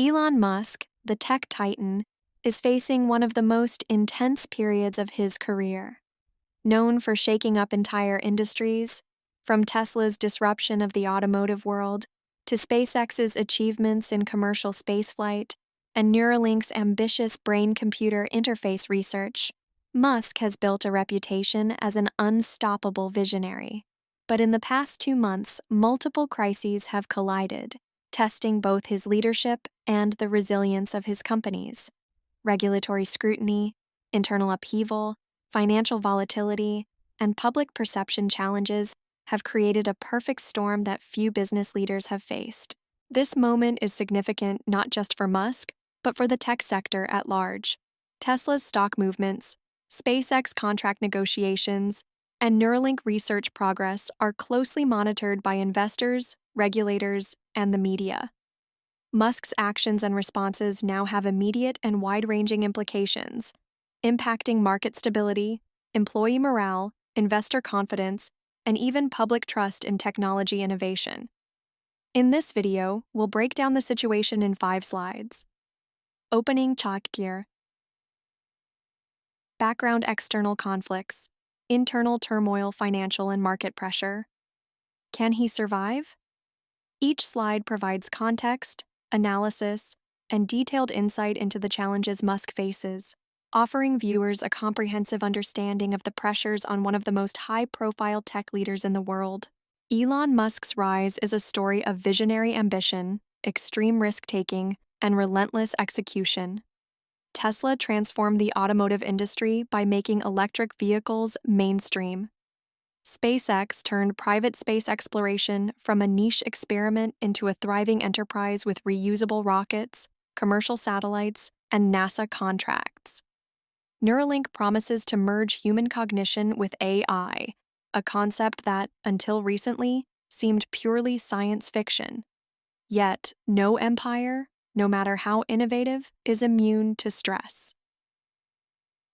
Elon Musk, the tech titan, is facing one of the most intense periods of his career. Known for shaking up entire industries, from Tesla's disruption of the automotive world to SpaceX's achievements in commercial spaceflight and Neuralink's ambitious brain-computer interface research, Musk has built a reputation as an unstoppable visionary. But in the past 2 months, multiple crises have collided, testing both his leadership and the resilience of his companies. Regulatory scrutiny, internal upheaval, financial volatility, and public perception challenges have created a perfect storm that few business leaders have faced. This moment is significant not just for Musk, but for the tech sector at large. Tesla's stock movements, SpaceX contract negotiations, and Neuralink research progress are closely monitored by investors, regulators, and the media. Musk's actions and responses now have immediate and wide-ranging implications, impacting market stability, employee morale, investor confidence, and even public trust in technology innovation. In this video, we'll break down the situation in 5 slides. Opening ChatGPT. Background: external conflicts, internal turmoil, financial and market pressure. Can he survive? Each slide provides context, analysis, and detailed insight into the challenges Musk faces, offering viewers a comprehensive understanding of the pressures on one of the most high-profile tech leaders in the world. Elon Musk's rise is a story of visionary ambition, extreme risk-taking, and relentless execution. Tesla transformed the automotive industry by making electric vehicles mainstream. SpaceX turned private space exploration from a niche experiment into a thriving enterprise with reusable rockets, commercial satellites, and NASA contracts. Neuralink promises to merge human cognition with AI, a concept that, until recently, seemed purely science fiction. Yet, no empire, no matter how innovative, is immune to stress.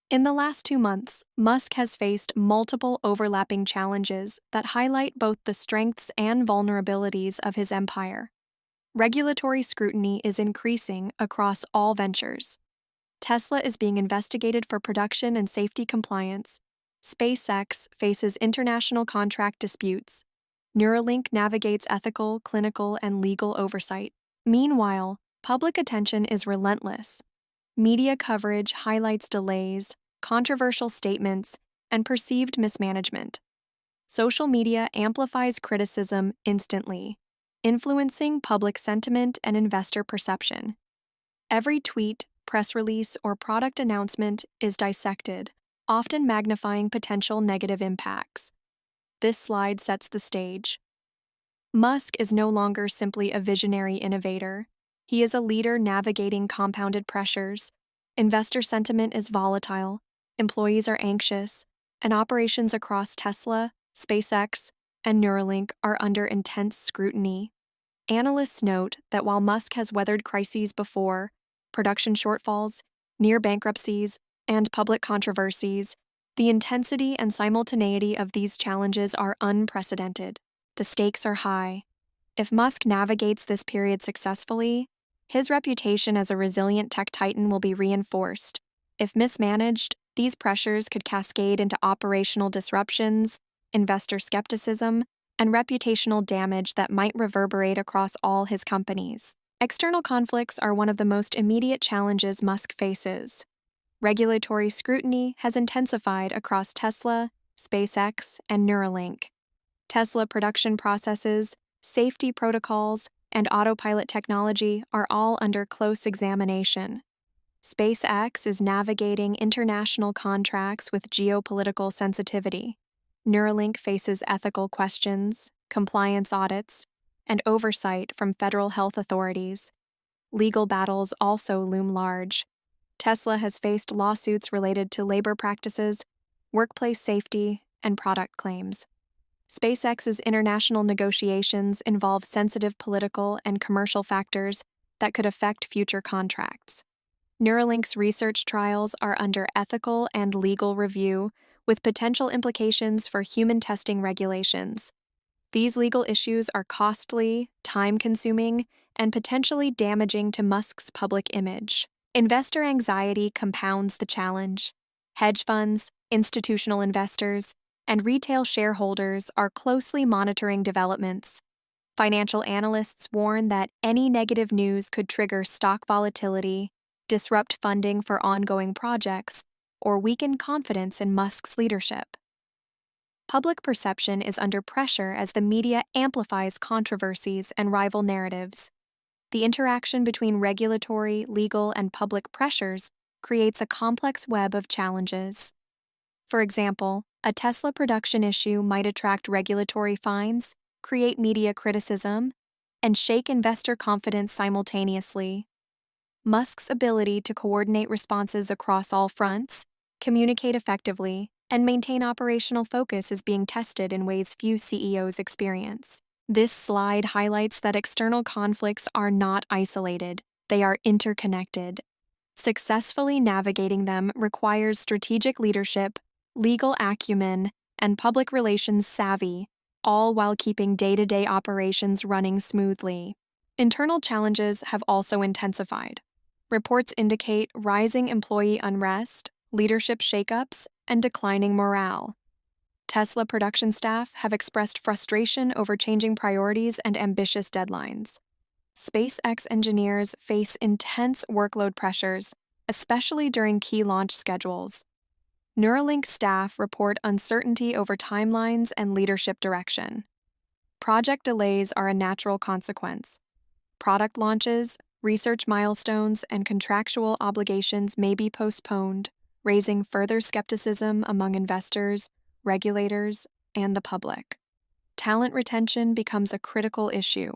In the last 2 months, Musk has faced multiple overlapping challenges that highlight both the strengths and vulnerabilities of his empire. Regulatory scrutiny is increasing across all ventures. Tesla is being investigated for production and safety compliance. SpaceX faces international contract disputes. Neuralink navigates ethical, clinical, and legal oversight. Meanwhile, public attention is relentless. Media coverage highlights delays, controversial statements, and perceived mismanagement. Social media amplifies criticism instantly, influencing public sentiment and investor perception. Every tweet, press release, or product announcement is dissected, often magnifying potential negative impacts. This slide sets the stage. Musk is no longer simply a visionary innovator. He is a leader navigating compounded pressures. Investor sentiment is volatile, employees are anxious, and operations across Tesla, SpaceX, and Neuralink are under intense scrutiny. Analysts note that while Musk has weathered crises before, production shortfalls, near bankruptcies, and public controversies, the intensity and simultaneity of these challenges are unprecedented. The stakes are high. If Musk navigates this period successfully, his reputation as a resilient tech titan will be reinforced. If mismanaged, these pressures could cascade into operational disruptions, investor skepticism, and reputational damage that might reverberate across all his companies. External conflicts are one of the most immediate challenges Musk faces. Regulatory scrutiny has intensified across Tesla, SpaceX, and Neuralink. Tesla production processes, safety protocols, and autopilot technology are all under close examination. SpaceX is navigating international contracts with geopolitical sensitivity. Neuralink faces ethical questions, compliance audits, and oversight from federal health authorities. Legal battles also loom large. Tesla has faced lawsuits related to labor practices, workplace safety, and product claims. SpaceX's international negotiations involve sensitive political and commercial factors that could affect future contracts. Neuralink's research trials are under ethical and legal review, with potential implications for human testing regulations. These legal issues are costly, time-consuming, and potentially damaging to Musk's public image. Investor anxiety compounds the challenge. Hedge funds, institutional investors, and retail shareholders are closely monitoring developments. Financial analysts warn that any negative news could trigger stock volatility, disrupt funding for ongoing projects, or weaken confidence in Musk's leadership. Public perception is under pressure as the media amplifies controversies and rival narratives. The interaction between regulatory, legal, and public pressures creates a complex web of challenges. For example, a Tesla production issue might attract regulatory fines, create media criticism, and shake investor confidence simultaneously. Musk's ability to coordinate responses across all fronts, communicate effectively, and maintain operational focus is being tested in ways few CEOs experience. This slide highlights that external conflicts are not isolated, they are interconnected. Successfully navigating them requires strategic leadership, legal acumen, and public relations savvy, all while keeping day-to-day operations running smoothly. Internal challenges have also intensified. Reports indicate rising employee unrest, leadership shakeups, and declining morale. Tesla production staff have expressed frustration over changing priorities and ambitious deadlines. SpaceX engineers face intense workload pressures, especially during key launch schedules. Neuralink staff report uncertainty over timelines and leadership direction. Project delays are a natural consequence. Product launches, research milestones, and contractual obligations may be postponed, raising further skepticism among investors, regulators, and the public. Talent retention becomes a critical issue.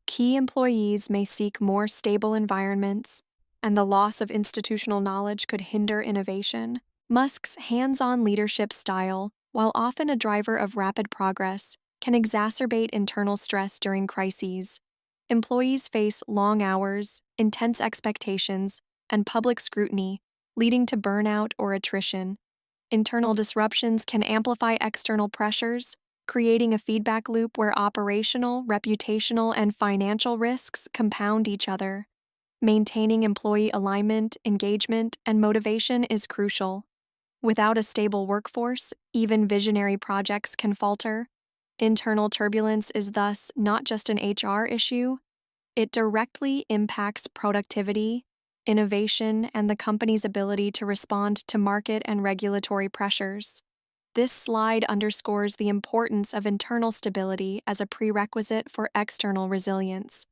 Key employees may seek more stable environments, and the loss of institutional knowledge could hinder innovation. Musk's hands-on leadership style, while often a driver of rapid progress, can exacerbate internal stress during crises. Employees face long hours, intense expectations, and public scrutiny, leading to burnout or attrition. Internal disruptions can amplify external pressures, creating a feedback loop where operational, reputational, and financial risks compound each other. Maintaining employee alignment, engagement, and motivation is crucial. Without a stable workforce, even visionary projects can falter. Internal turbulence is thus not just an HR issue, it directly impacts productivity, innovation, and the company's ability to respond to market and regulatory pressures. This slide underscores the importance of internal stability as a prerequisite for external resilience.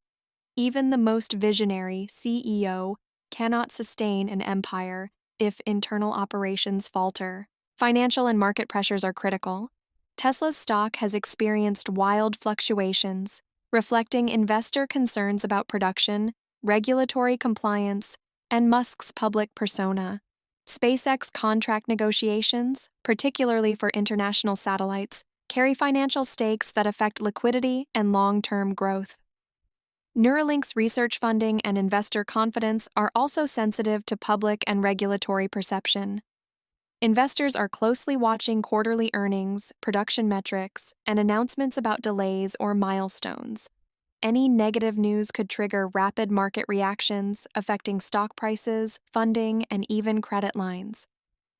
Even the most visionary CEO cannot sustain an empire if internal operations falter. Financial and market pressures are critical. Tesla's stock has experienced wild fluctuations, reflecting investor concerns about production, regulatory compliance, and Musk's public persona. SpaceX contract negotiations, particularly for international satellites, carry financial stakes that affect liquidity and long-term growth. Neuralink's research funding and investor confidence are also sensitive to public and regulatory perception. Investors are closely watching quarterly earnings, production metrics, and announcements about delays or milestones. Any negative news could trigger rapid market reactions, affecting stock prices, funding, and even credit lines.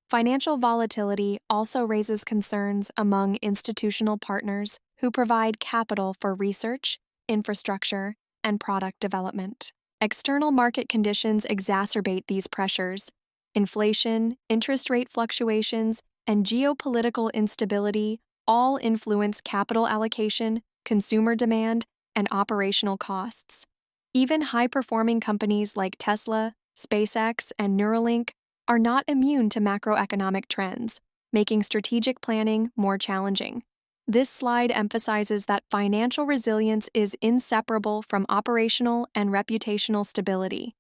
Financial volatility also raises concerns among institutional partners who provide capital for research, infrastructure, and product development. External market conditions exacerbate these pressures. Inflation, interest rate fluctuations, and geopolitical instability all influence capital allocation, consumer demand, and operational costs. Even high-performing companies like Tesla, SpaceX, and Neuralink are not immune to macroeconomic trends, making strategic planning more challenging. This slide emphasizes that financial resilience is inseparable from operational and reputational stability.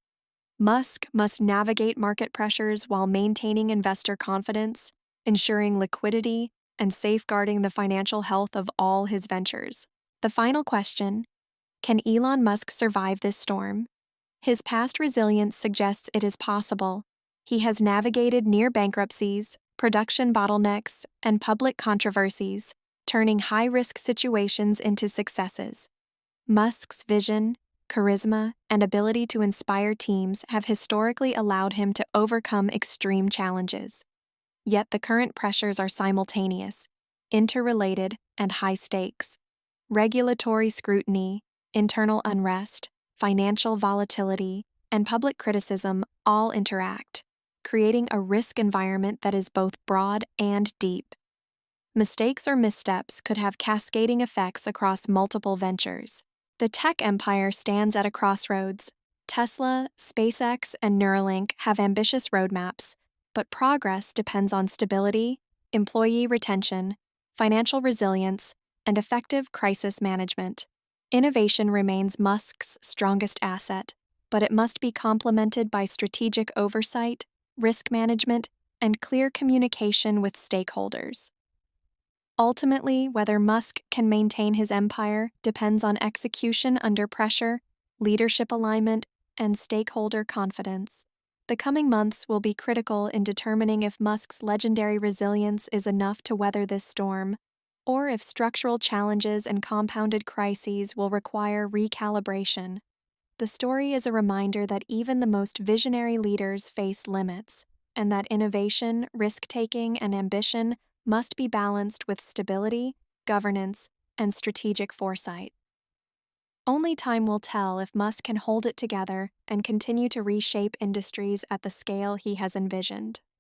Musk must navigate market pressures while maintaining investor confidence, ensuring liquidity, and safeguarding the financial health of all his ventures. The final question: can Elon Musk survive this storm? His past resilience suggests it is possible. He has navigated near bankruptcies, production bottlenecks, and public controversies, turning high-risk situations into successes. Musk's vision, charisma, and ability to inspire teams have historically allowed him to overcome extreme challenges. Yet the current pressures are simultaneous, interrelated, and high stakes. Regulatory scrutiny, internal unrest, financial volatility, and public criticism all interact, creating a risk environment that is both broad and deep. Mistakes or missteps could have cascading effects across multiple ventures. The tech empire stands at a crossroads. Tesla, SpaceX, and Neuralink have ambitious roadmaps, but progress depends on stability, employee retention, financial resilience, and effective crisis management. Innovation remains Musk's strongest asset, but it must be complemented by strategic oversight, risk management, and clear communication with stakeholders. Ultimately, whether Musk can maintain his empire depends on execution under pressure, leadership alignment, and stakeholder confidence. The coming months will be critical in determining if Musk's legendary resilience is enough to weather this storm, or if structural challenges and compounded crises will require recalibration. The story is a reminder that even the most visionary leaders face limits, and that innovation, risk-taking, and ambition must be balanced with stability, governance, and strategic foresight. Only time will tell if Musk can hold it together and continue to reshape industries at the scale he has envisioned.